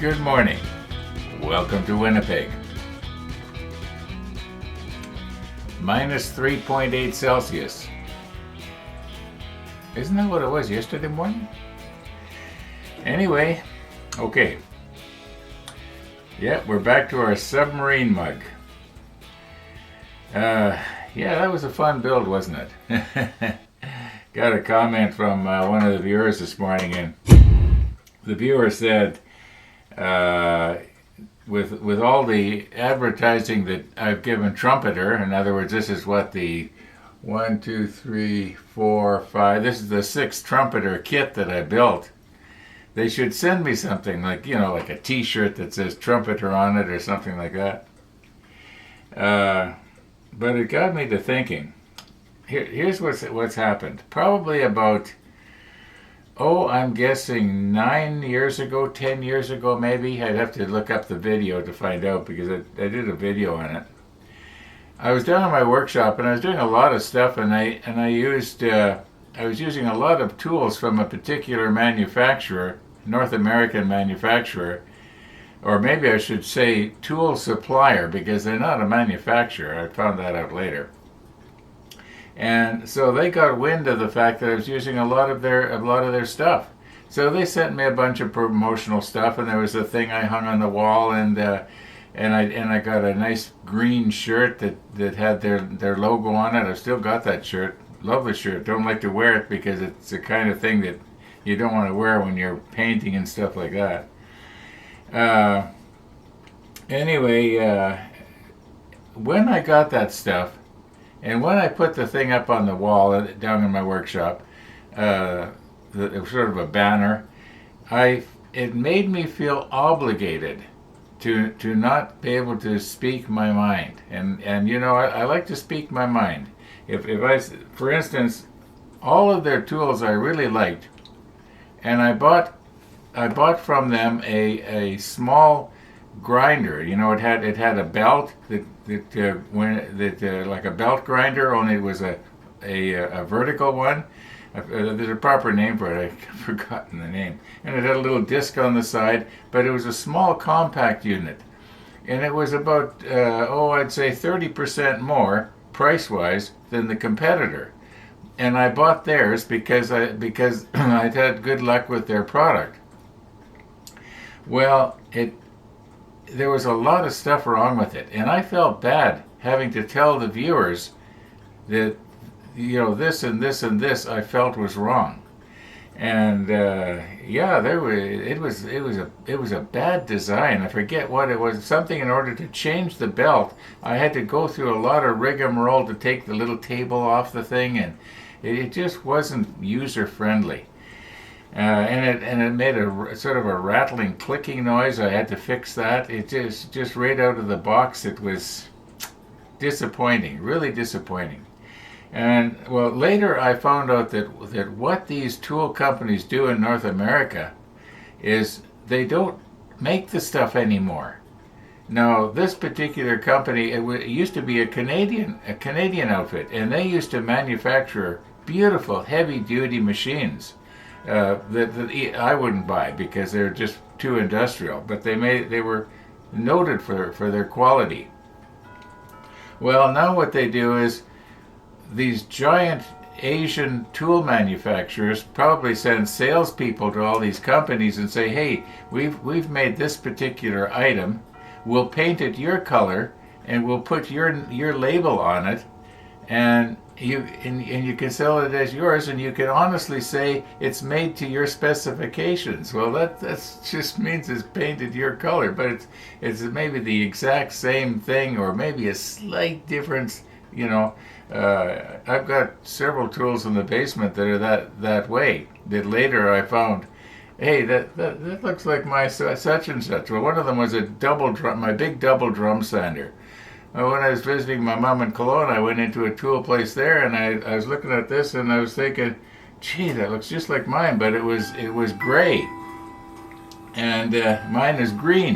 Good morning. Welcome to Winnipeg. Minus 3.8 Celsius. Isn't that what it was yesterday morning? Anyway, okay. Yeah, we're back to our submarine mug. Yeah, that was a fun build, wasn't it? Got a comment from one of the viewers this morning, and the viewer said, with all the advertising that I've given Trumpeter, in other words, this is what the 1, 2, 3, 4, 5, this is the 6th Trumpeter kit that I built. They should send me something like, like a t-shirt that says Trumpeter on it or something like that. But it got me to thinking. Here's what's happened. Probably about, I'm guessing 9 years ago, 10 years ago maybe. I'd have to look up the video to find out because I did a video on it. I was down in my workshop and I was doing a lot of stuff, and I was using a lot of tools from a particular manufacturer, North American manufacturer, or maybe I should say tool supplier, because they're not a manufacturer. I found that out later. And so they got wind of the fact that I was using a lot of their stuff. So they sent me a bunch of promotional stuff, and there was a thing I hung on the wall, and I got a nice green shirt that had their logo on it. I've still got that shirt. Love the shirt. Don't like to wear it because it's the kind of thing that you don't want to wear when you're painting and stuff like that. Anyway, when I got that stuff, and when I put the thing up on the wall down in my workshop, it was sort of a banner, it made me feel obligated to not be able to speak my mind. And I like to speak my mind. If I, for instance, all of their tools I really liked, and I bought from them a small grinder. It had a belt that like a belt grinder, only it was a vertical one. There's a proper name for it. I've forgotten the name. And it had a little disc on the side, but it was a small compact unit, and it was about I'd say 30% more price-wise than the competitor. And I bought theirs because I'd had good luck with their product. Well, there was a lot of stuff wrong with it, and I felt bad having to tell the viewers that this and this and this I felt was wrong. And it was a bad design. I forget what it was. Something in order to change the belt, I had to go through a lot of rigmarole to take the little table off the thing, and it just wasn't user friendly. And it made a sort of a rattling, clicking noise. I had to fix that. It just right out of the box, it was disappointing, really disappointing. And well, later I found out that what these tool companies do in North America is they don't make the stuff anymore. Now, this particular company, it used to be a Canadian outfit, and they used to manufacture beautiful, heavy-duty machines that I wouldn't buy because they're just too industrial. But they were noted for their quality. Well, now what they do is these giant Asian tool manufacturers probably send salespeople to all these companies and say, "Hey, we've made this particular item. We'll paint it your color, and we'll put your label on it, and you can sell it as yours, and you can honestly say it's made to your specifications." Well, that just means it's painted your color, but it's maybe the exact same thing, or maybe a slight difference. I've got several tools in the basement that are that way. That later I found, hey, that looks like my such and such. Well, one of them was my big double drum sander. When I was visiting my mom in Cologne, I went into a tool place there, and I was looking at this, and I was thinking, gee, that looks just like mine, but it was gray, and mine is green.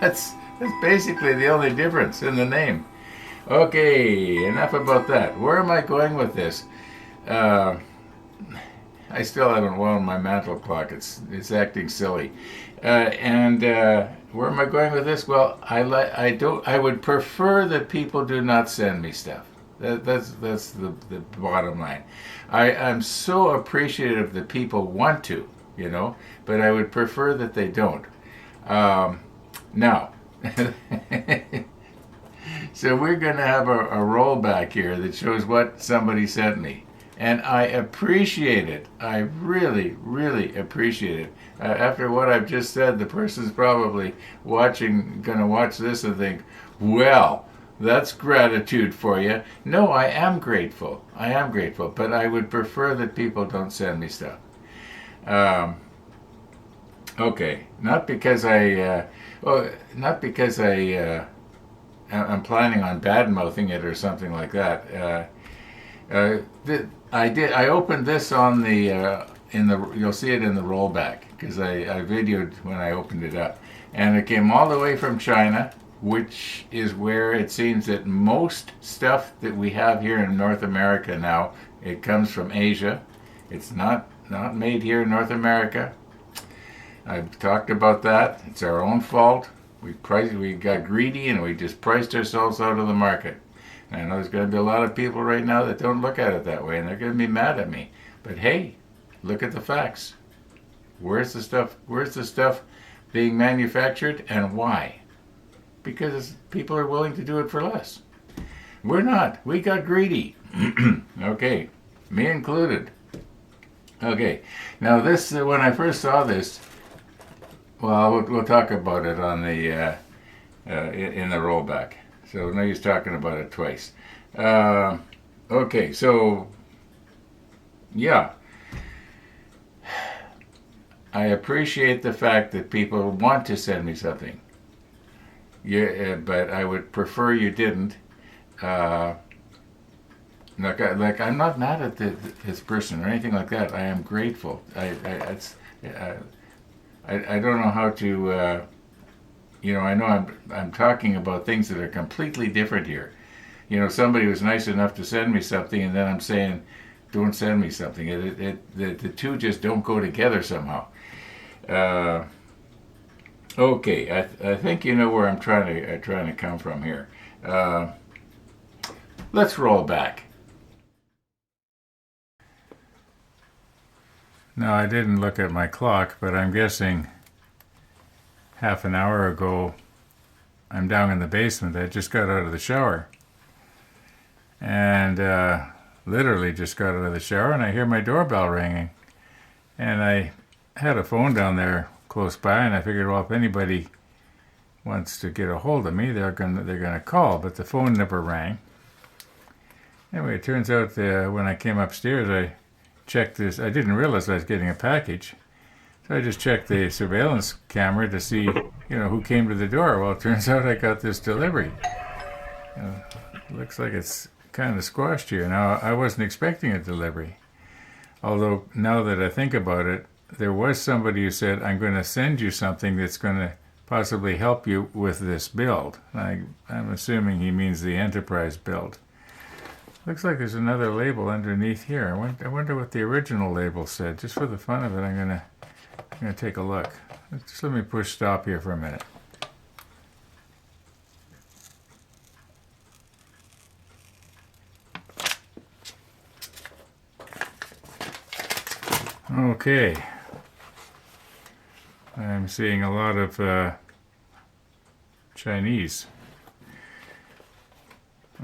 That's basically the only difference in the name. Okay, enough about that. Where am I going with this? I still haven't wound my mantle clock. It's acting silly. Where am I going with this? Well, I would prefer that people do not send me stuff. That's the bottom line. I'm so appreciative that people want to, but I would prefer that they don't. Now, so we're going to have a rollback here that shows what somebody sent me. And I appreciate it. I really, really appreciate it. After what I've just said, the person's probably going to watch this and think, well, that's gratitude for you. No, I am grateful. I am grateful. But I would prefer that people don't send me stuff. Okay. Not because I'm planning on bad-mouthing it or something like that. I opened this on you'll see it in the rollback because I videoed when I opened it up, and it came all the way from China, which is where it seems that most stuff that we have here in North America now, it comes from Asia. It's not made here in North America. I've talked about that. It's our own fault. We got greedy and we just priced ourselves out of the market. I know there's going to be a lot of people right now that don't look at it that way, and they're going to be mad at me. But hey, look at the facts. Where's the stuff being manufactured, and why? Because people are willing to do it for less. We're not. We got greedy. Okay, me included. Okay, now this, when I first saw this, well, we'll talk about it on the in the rollback. So no use talking about it twice. Okay, so yeah, I appreciate the fact that people want to send me something. Yeah, but I would prefer you didn't. Like I'm not mad at this person or anything like that. I am grateful. I don't know how to. I know I'm talking about things that are completely different here. Somebody was nice enough to send me something, and then I'm saying, don't send me something. The two just don't go together somehow. Okay, I think you know where I'm trying to come from here. Let's roll back. Now, I didn't look at my clock, but I'm guessing half an hour ago, I'm down in the basement. I just got out of the shower. And literally just got out of the shower, and I hear my doorbell ringing. And I had a phone down there close by, and I figured, well, if anybody wants to get a hold of me, they're gonna call. But the phone never rang. Anyway, it turns out when I came upstairs, I checked this. I didn't realize I was getting a package. So I just checked the surveillance camera to see, who came to the door. Well, it turns out I got this delivery. Looks like it's kind of squashed here. Now, I wasn't expecting a delivery. Although, now that I think about it, there was somebody who said, I'm going to send you something that's going to possibly help you with this build. I'm assuming he means the enterprise build. Looks like there's another label underneath here. I wonder what the original label said. Just for the fun of it, I'm going to take a look. Just let me push stop here for a minute. Okay. I'm seeing a lot of Chinese.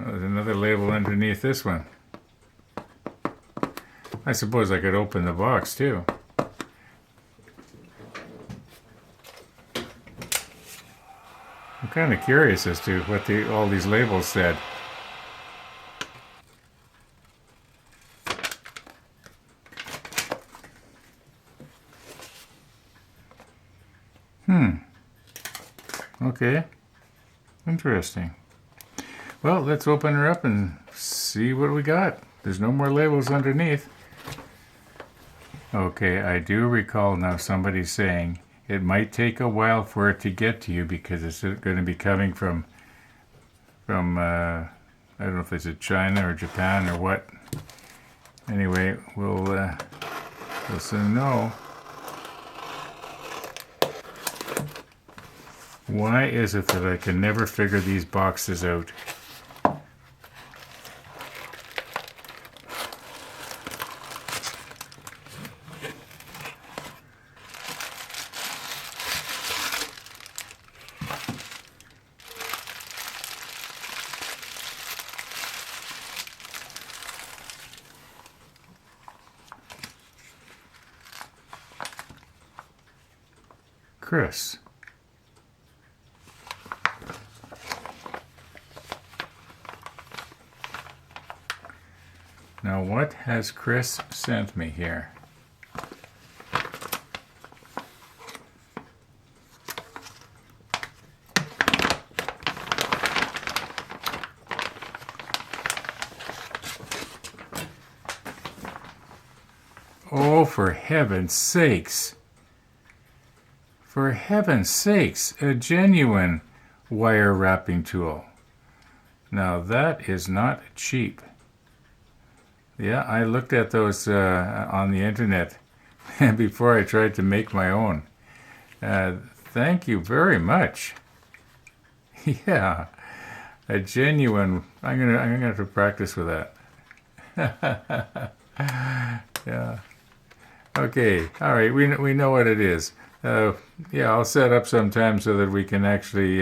Oh, there's another label underneath this one. I suppose I could open the box too. I'm kind of curious as to what all these labels said. Okay. Interesting. Well, let's open her up and see what we got. There's no more labels underneath. Okay, I do recall now somebody saying it might take a while for it to get to you because it's going to be coming from I don't know if it's China or Japan or what. Anyway, we'll Listen, no. Why is it that I can never figure these boxes out? Chris. Now what has Chris sent me here? Oh, for heaven's sakes. For heaven's sakes, a genuine wire wrapping tool. Now that is not cheap. Yeah, I looked at those on the internet before I tried to make my own. Thank you very much. Yeah, a genuine. I'm gonna have to practice with that. Yeah. Okay. All right. We know what it is. Yeah, I'll set up sometime so that we can actually.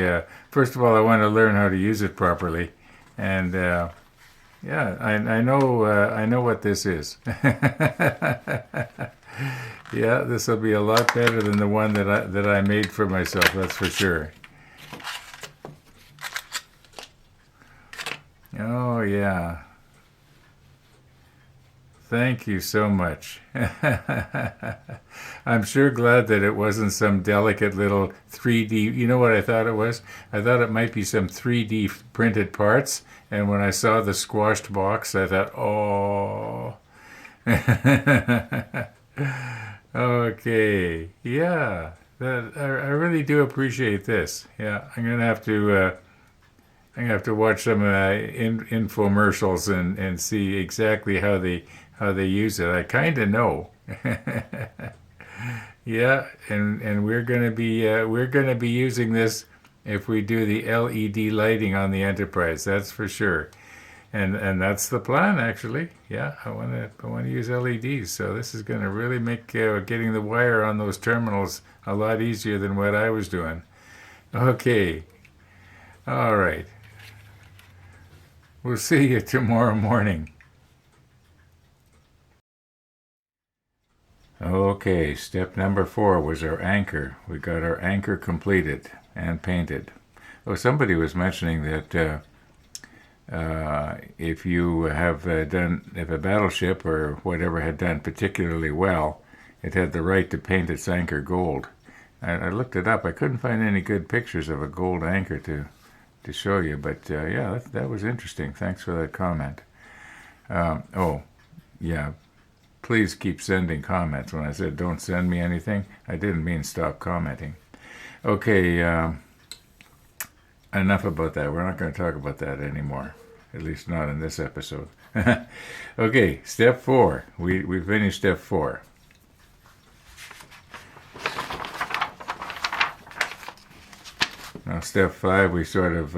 First of all, I want to learn how to use it properly, and yeah, I know what this is. Yeah, this will be a lot better than the one that I made for myself. That's for sure. Oh yeah. Thank you so much. I'm sure glad that it wasn't some delicate little 3D. You know what I thought it was? I thought it might be some 3D printed parts. And when I saw the squashed box, I thought, oh. Okay. Yeah. I really do appreciate this. Yeah. I'm going to have to watch some infomercials and see exactly how they use it. I kind of know. Yeah, and we're gonna be using this if we do the LED lighting on the Enterprise. That's for sure. And that's the plan actually. Yeah, I want to use LEDs. So this is going to really make getting the wire on those terminals a lot easier than what I was doing. Okay. All right. We'll see you tomorrow morning. Okay, step number 4 was our anchor. We got our anchor completed and painted. Oh, somebody was mentioning that if you have if a battleship or whatever had done particularly well, it had the right to paint its anchor gold. I looked it up. I couldn't find any good pictures of a gold anchor to show you, but yeah, that was interesting. Thanks for that comment. Oh, yeah. Please keep sending comments. When I said don't send me anything, I didn't mean stop commenting. Okay, enough about that. We're not going to talk about that anymore. At least not in this episode. Okay, step 4. We finished step 4. Now step 5, we sort of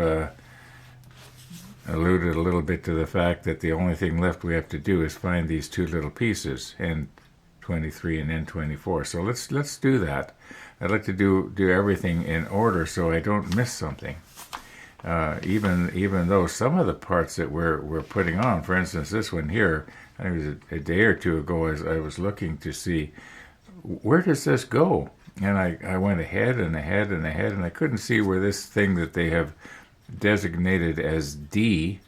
alluded a little bit to the fact that the only thing left we have to do is find these two little pieces, N23 and N24. So let's do that. I'd like to do everything in order so I don't miss something. Even though some of the parts that we're putting on, for instance, this one here, I think it was a day or two ago, as I was looking to see where does this go, and I went ahead and ahead and ahead, and I couldn't see where this thing that they have designated as D,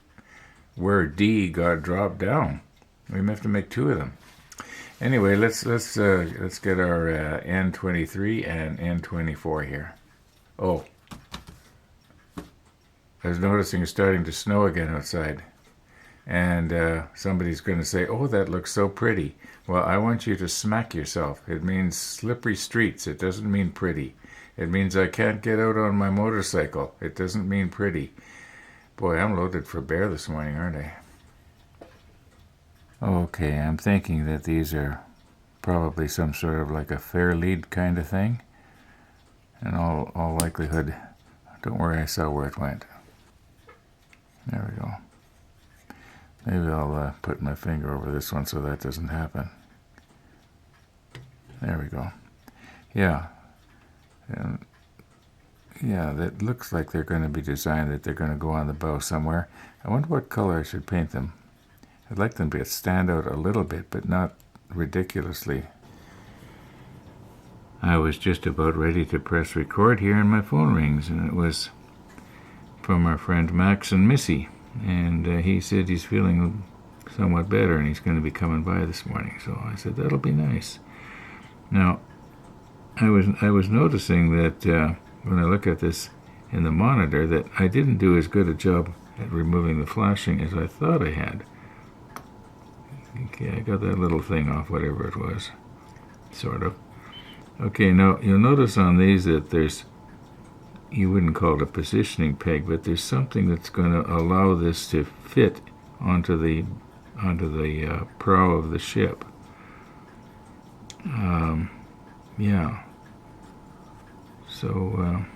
where D got dropped down. We may have to make 2 of them. Anyway, let's get our N23 and N24 here. Oh, I was noticing it's starting to snow again outside, and somebody's going to say, "Oh, that looks so pretty." Well, I want you to smack yourself. It means slippery streets. It doesn't mean pretty. It means I can't get out on my motorcycle. It doesn't mean pretty. Boy, I'm loaded for bear this morning, aren't I? Okay, I'm thinking that these are probably some sort of like a fair lead kind of thing. In all likelihood, don't worry, I saw where it went. There we go. Maybe I'll put my finger over this one so that doesn't happen. There we go. Yeah. And yeah, that looks like they're going to be designed that they're going to go on the bow somewhere. I wonder what color I should paint them. I'd like them to stand out a little bit, but not ridiculously. I was just about ready to press record here and my phone rings, and it was from our friend Max and Missy, and he said he's feeling somewhat better and he's going to be coming by this morning, so I said that'll be nice. Now, I was noticing that when I look at this in the monitor that I didn't do as good a job at removing the flashing as I thought I had. Okay, I got that little thing off, whatever it was, sort of. Okay, now you'll notice on these that there's, you wouldn't call it a positioning peg, but there's something that's going to allow this to fit onto the prow of the ship. Yeah. So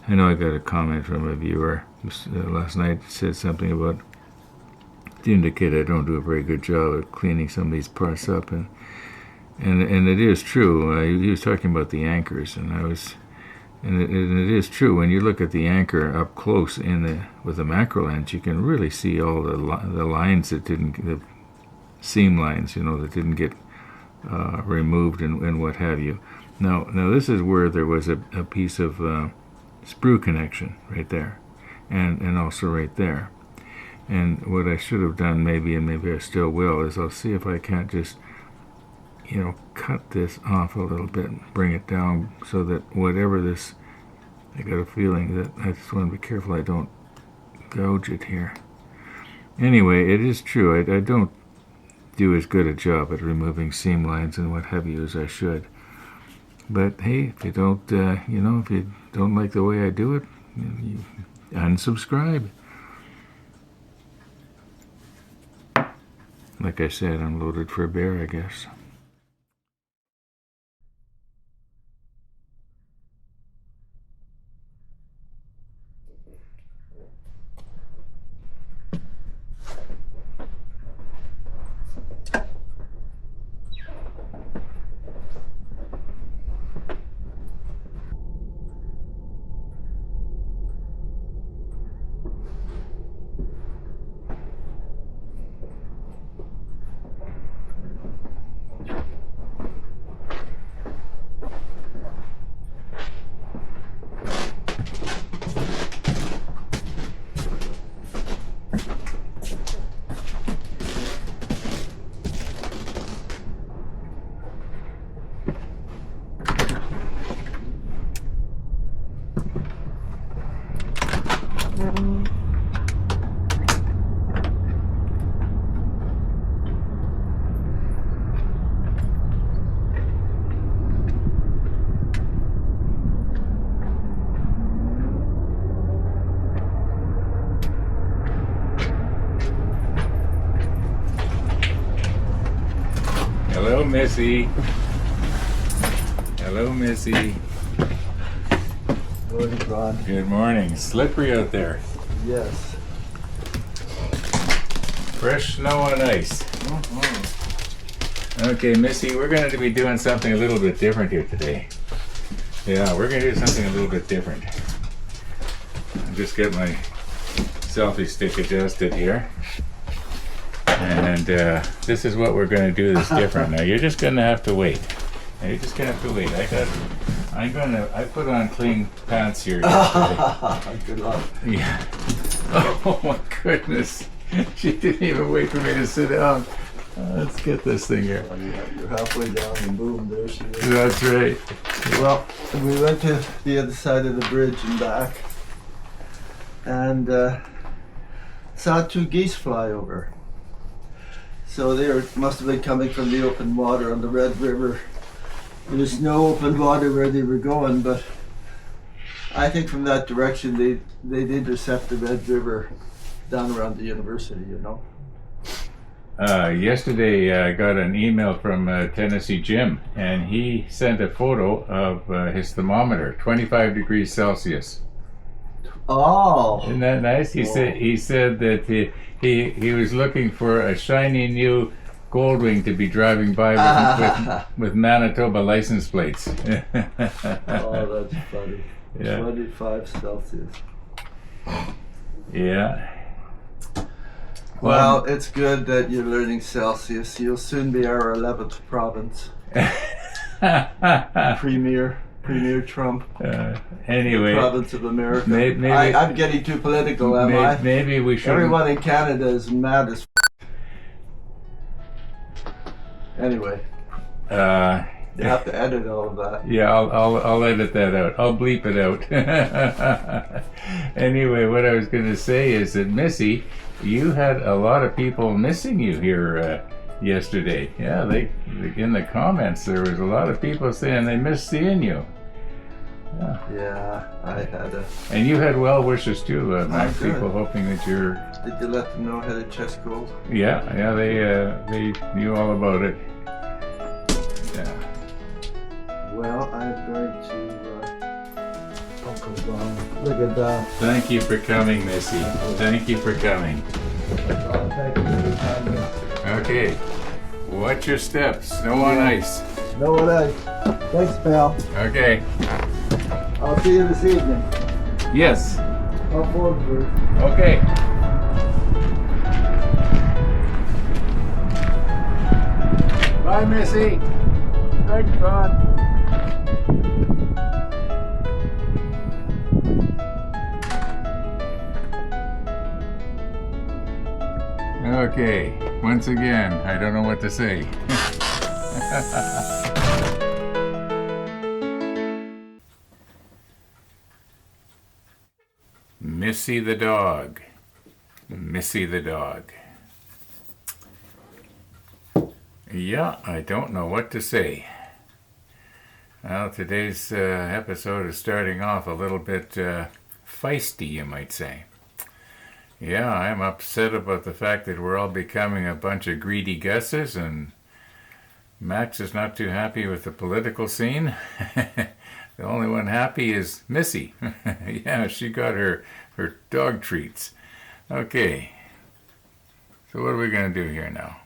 I know I got a comment from a viewer last night. Said something about to indicate I don't do a very good job at cleaning some of these parts up, and it is true. He was talking about the anchors, and it is true. When you look at the anchor up close with the macro lens, you can really see all the lines that the seam lines, that didn't get removed and what have you. Now this is where there was a piece of sprue connection right there, and also right there. And what I should have done, maybe I still will, is I'll see if I can't just cut this off a little bit and bring it down so that whatever this, I got a feeling that I just want to be careful I don't gouge it here. Anyway, it is true. I don't do as good a job at removing seam lines and what have you as I should. But hey, if you don't, if you don't like the way I do it, you unsubscribe. Like I said, I'm loaded for bear, I guess. Hello, Missy. Hello, Missy. Morning, Ron. Good morning. Slippery out there. Yes. Fresh snow and ice. Okay, Missy, we're going to be doing something a little bit different here today. Yeah, we're going to do something a little bit different. I'll just get my selfie stick adjusted here. And this is what we're going to do that's different. Now, you're just going to have to wait. I put on clean pants here yesterday. Good luck. Yeah. Oh my goodness. She didn't even wait for me to sit down. Let's get this thing here. You're halfway down and boom, there she is. That's right. Well, we went to the other side of the bridge and back and saw two geese fly over. So they must have been coming from the open water on the Red River. There was no open water where they were going, but I think from that direction they'd intercept the Red River down around the university, Yesterday I got an email from Tennessee Jim, and he sent a photo of his thermometer, 25 degrees Celsius. Oh, Isn't that nice? He said that he was looking for a shiny new Goldwing to be driving by with Manitoba license plates. oh, that's funny. Yeah. 25 Celsius. Yeah. Well, it's good that you're learning Celsius. You'll soon be our 11th province. Premier Trump. Anyway, Province of America. Maybe, I'm getting too political, am I? Maybe we should. Everyone in Canada is mad as Anyway. You have to edit all of that. Yeah, I'll edit that out. I'll bleep it out. Anyway, what I was going to say is that Missy, you had a lot of people missing you here yesterday. Yeah, they in the comments there was a lot of people saying they missed seeing you. Yeah, I had a. And you had well wishes too, Max. good. People hoping that you're. Did you let them know how the chest goes? Yeah, they knew all about it. Yeah. Well, I'm going to. Look at that. Thank you for coming, Missy. Thank you for coming. Thank you for coming. Okay. Watch your steps. Snow on ice. No, what else? Thanks, pal. Okay. I'll see you this evening. Yes. Up forward first. Okay. Bye, Missy. Thanks, Ron. Okay. Once again, I don't know what to say. Missy the dog. Missy the dog. Yeah, I don't know what to say. Well, today's episode is starting off a little bit feisty, you might say. Yeah, I'm upset about the fact that we're all becoming a bunch of greedy gusses, and Max is not too happy with the political scene. The only one happy is Missy. Yeah, she got her dog treats. Okay, so what are we going to do here now?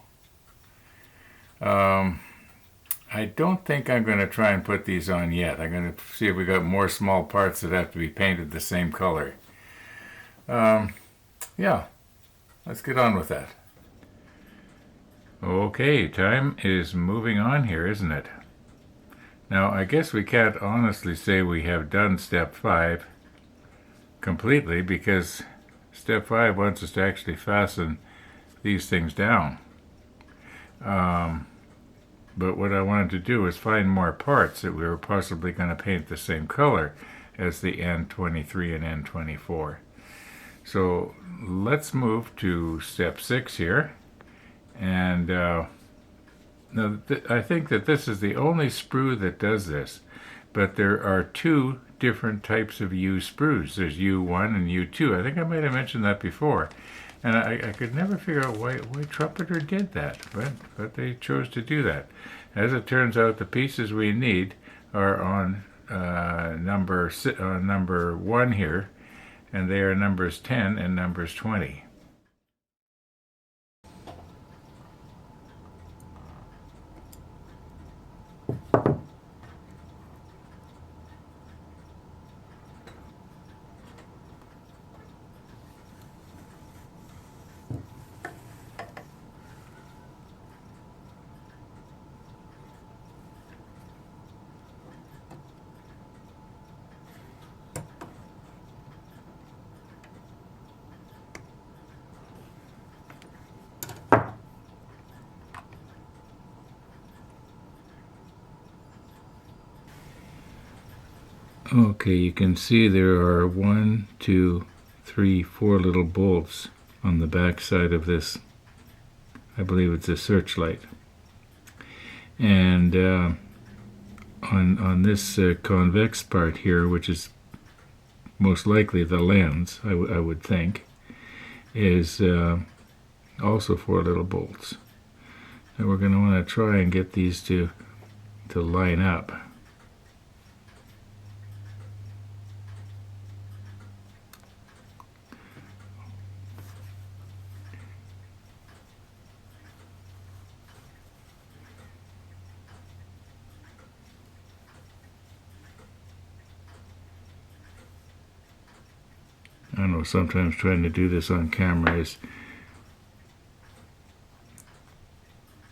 I don't think I'm going to try and put these on yet. I'm going to see if we got more small parts that have to be painted the same color. Yeah, let's get on with that. Okay, time is moving on here, isn't it? Now, I guess we can't honestly say we have done step 5 completely, because step 5 wants us to actually fasten these things down. But what I wanted to do is find more parts that we were possibly going to paint the same color as the N23 and N24. So let's move to step 6 here. And now I think that this is the only sprue that does this, but there are 2 different types of U sprues. There's U1 and U2. I think I might have mentioned that before. And I could never figure out why Trumpeter did that, but they chose to do that. As it turns out, the pieces we need are on number 1 here, and they are numbers 10 and numbers 20. Okay, you can see there are 1, 2, 3, 4 little bolts on the back side of this. I believe it's a searchlight. And on this convex part here, which is most likely the lens, I would think, is also 4 little bolts. And we're going to want to try and get these to line up. I know sometimes trying to do this on camera is,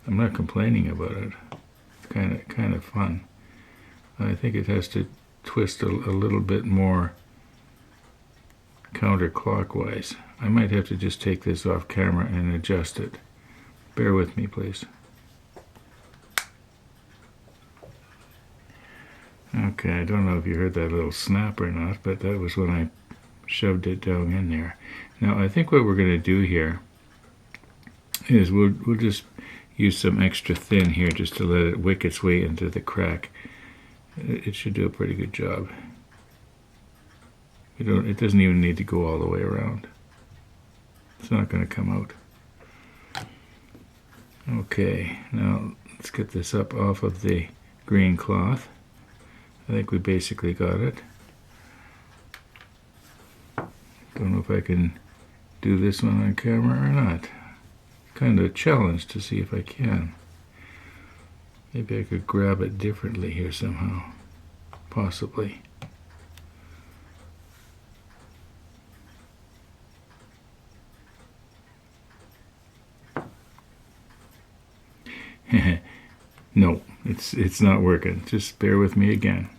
I'm not complaining about it. It's kind of fun. I think it has to twist a little bit more counterclockwise. I might have to just take this off camera and adjust it. Bear with me, please. Okay, I don't know if you heard that little snap or not, but that was when I shoved it down in there. Now I think what we're going to do here is we'll just use some extra thin here just to let it wick its way into the crack. It should do a pretty good job. It doesn't even need to go all the way around. It's not going to come out. Okay, now let's get this up off of the green cloth. I think we basically got it. Don't know if I can do this one on camera or not. Kind of a challenge to see if I can. Maybe I could grab it differently here somehow. Possibly. No, it's not working. Just bear with me again.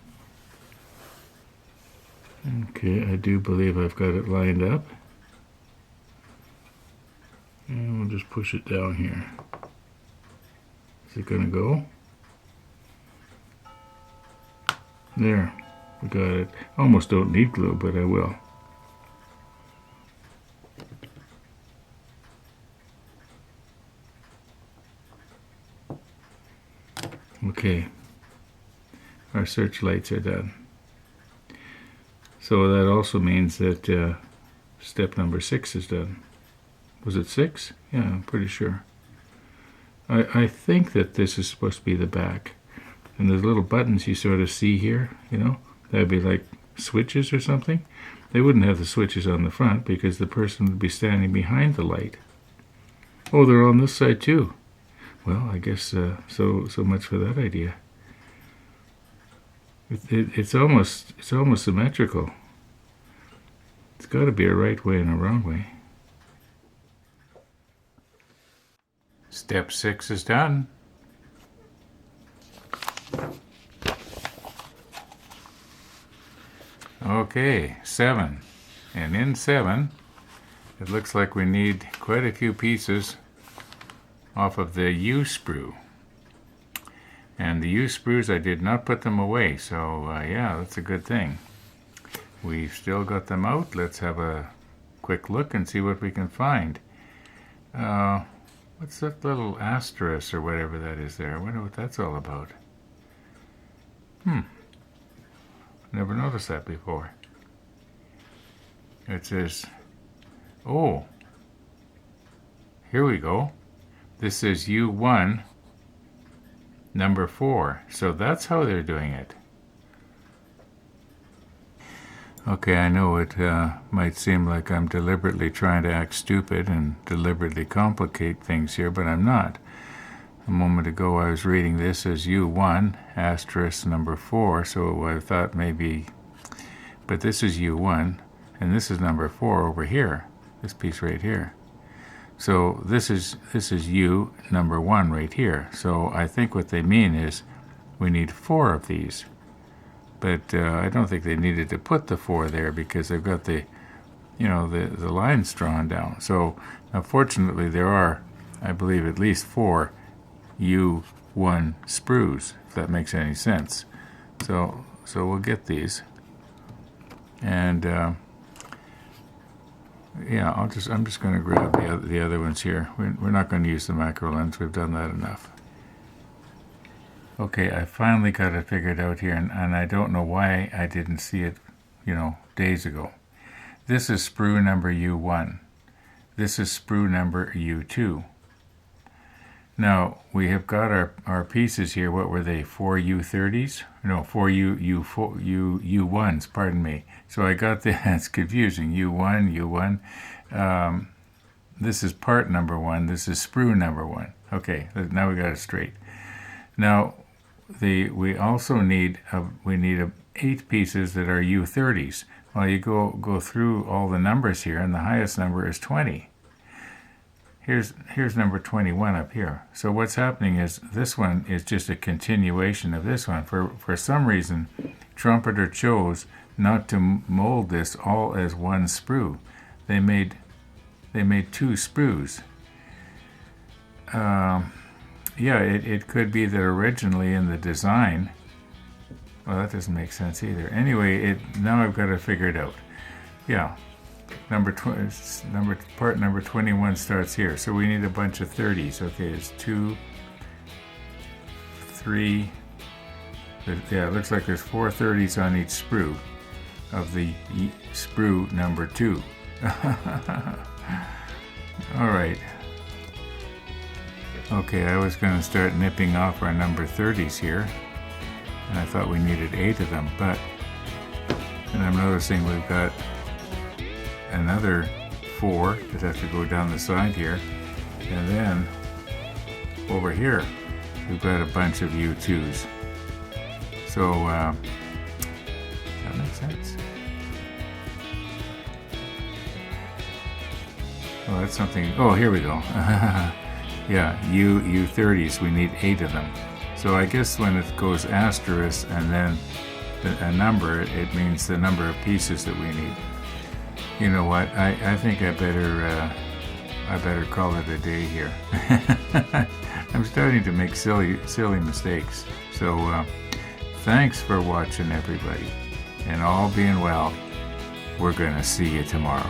Okay, I do believe I've got it lined up. And we'll just push it down here. Is it going to go? There, we got it. Almost don't need glue, but I will. Okay, our searchlights are done. So that also means that step number 6 is done. Was it 6? Yeah, I'm pretty sure. I think that this is supposed to be the back. And the little buttons you sort of see here, you know, that would be like switches or something. They wouldn't have the switches on the front because the person would be standing behind the light. Oh, they're on this side too. Well, I guess so much for that idea. It's almost symmetrical. It's got to be a right way and a wrong way. Step 6 is done. Okay, 7. And in 7, it looks like we need quite a few pieces off of the U-sprue. And the U-sprues, I did not put them away, so yeah, that's a good thing. We've still got them out. Let's have a quick look and see what we can find. What's that little asterisk or whatever that is there? I wonder what that's all about. Never noticed that before. It says, oh, here we go. This is U1, number 4. So that's how they're doing it. Okay, I know it might seem like I'm deliberately trying to act stupid and deliberately complicate things here, but I'm not. A moment ago I was reading this as U1, asterisk number 4, so I thought maybe, but this is U1, and this is number 4 over here, this piece right here. So this is U number 1 right here. So I think what they mean is we need 4 of these. But I don't think they needed to put the 4 there because they've got the, you know, the lines drawn down. So fortunately there are, I believe, at least 4 U1 sprues, if that makes any sense. So we'll get these. And yeah, I'm just going to grab the other ones here. We're not going to use the macro lens. We've done that enough. Okay, I finally got it figured out here, and I don't know why I didn't see it, you know, days ago. This is sprue number U1. this is sprue number U2. Now, we have got our pieces here. What were they? 4 U30s? No, 4 U1s, pardon me. So I got that's confusing. U1. This is part number 1. This is sprue number 1. Okay, now we got it straight. Now, we also need 8 pieces that are U30s. Well, you go through all the numbers here, and the highest number is 20. Here's number 21 up here. So what's happening is this one is just a continuation of this one. For some reason, Trumpeter chose not to mold this all as one sprue. They made 2 sprues. Yeah, it could be that originally in the design. Well, that doesn't make sense either. Anyway, now I've got to figure it out. Yeah. Part number 21 starts here. So we need a bunch of 30s. Okay, it's 2, 3. Yeah, it looks like there's 4 30s on each sprue of the sprue number 2. All right. Okay, I was going to start nipping off our number 30s here, and I thought we needed 8 of them, but and I'm noticing we've got another 4 that have to go down the side here, and then over here we've got a bunch of U2s. So that makes sense. Oh, that's something. Oh, here we go. Yeah, U30s. We need 8 of them. So I guess when it goes asterisk and then a number, it means the number of pieces that we need. You know what? I think I better call it a day here. I'm starting to make silly mistakes. So thanks for watching, everybody. And all being well, we're gonna see you tomorrow.